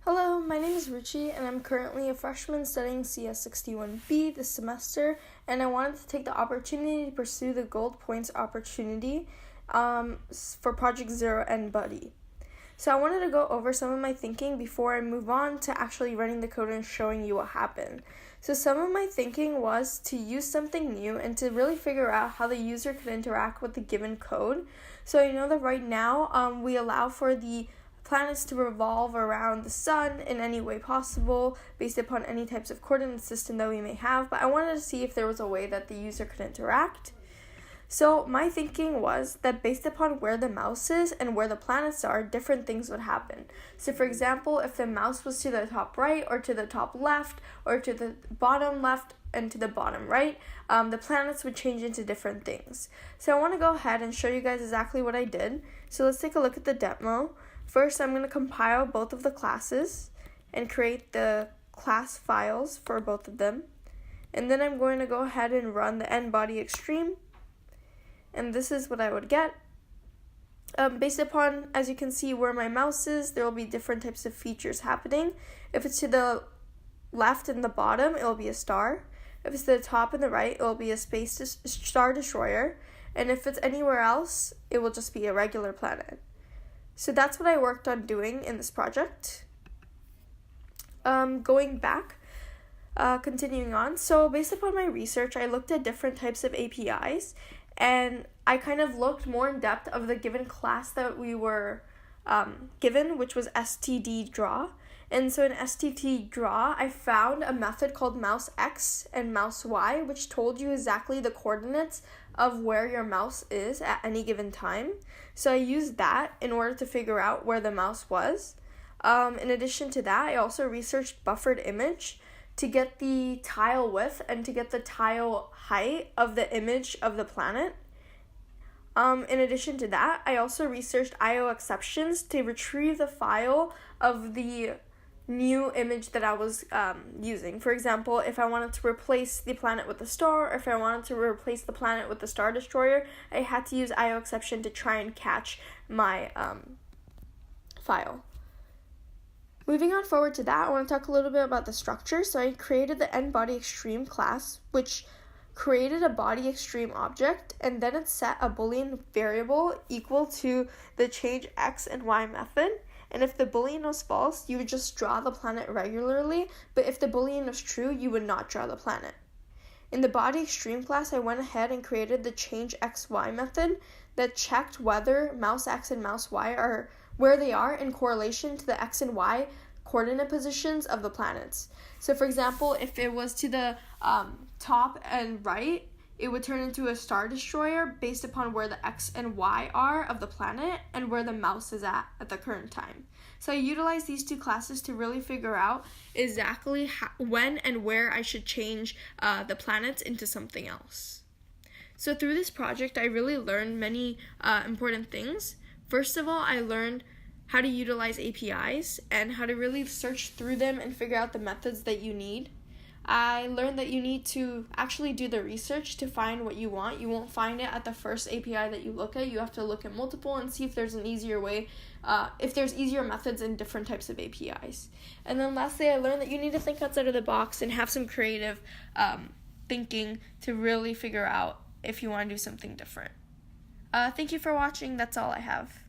Hello, my name is Ruchi, and I'm currently a freshman studying CS61B this semester, and I wanted to take the opportunity to pursue the Gold Points opportunity for Project Zero NBodyExtreme. So I wanted to go over some of my thinking before I move on to actually running the code and showing you what happened. So some of my thinking was to use something new and to really figure out how the user could interact with the given code. So you know that right now we allow for the planets to revolve around the sun in any way possible based upon any types of coordinate system that we may have, but I wanted to see if there was a way that the user could interact. So my thinking was that based upon where the mouse is and where the planets are, different things would happen. So for example, if the mouse was to the top right or to the top left or to the bottom left and to the bottom right, the planets would change into different things. So I want to go ahead and show you guys exactly what I did. So let's take a look at the demo. First, I'm going to compile both of the classes and create the class files for both of them. And then I'm going to go ahead and run the NBodyExtreme. And this is what I would get. Based upon, as you can see, where my mouse is, there will be different types of features happening. If it's to the left and the bottom, it will be a star. If it's to the top and the right, it will be a star destroyer. And if it's anywhere else, it will just be a regular planet. So that's what I worked on doing in this project. Going back, continuing on. So based upon my research, I looked at different types of APIs, and I kind of looked more in depth of the given class that we were given, which was stdDraw. And so in stdDraw, I found a method called mouse X and mouse Y, which told you exactly the coordinates of where your mouse is at any given time. So I used that in order to figure out where the mouse was. In addition to that, I also researched buffered image to get the tile width and to get the tile height of the image of the planet. In addition to that, I also researched IO exceptions to retrieve the file of the new image that I was using. For example, if I wanted to replace the planet with a star, or if I wanted to replace the planet with the star destroyer, I had to use IO exception to try and catch my file. Moving on forward to that, I want to talk a little bit about the structure. So I created the NBodyExtreme class, which created a BodyExtreme object, and then it set a Boolean variable equal to the change X and Y method. And if the Boolean was false, you would just draw the planet regularly, but if the Boolean was true, you would not draw the planet. In the BodyExtreme class, I went ahead and created the change XY method that checked whether mouse X and mouse Y are where they are in correlation to the X and Y coordinate positions of the planets. So for example, if it was to the top and right, it would turn into a star destroyer based upon where the X and Y are of the planet and where the mouse is at the current time. So I utilized these two classes to really figure out exactly when and where I should change the planets into something else. So through this project, I really learned many important things. First of all, I learned how to utilize APIs and how to really search through them and figure out the methods that you need. I learned that you need to actually do the research to find what you want. You won't find it at the first API that you look at. You have to look at multiple and see if there's an easier way, if there's easier methods in different types of APIs. And then lastly, I learned that you need to think outside of the box and have some creative thinking to really figure out if you want to do something different. Thank you for watching. That's all I have.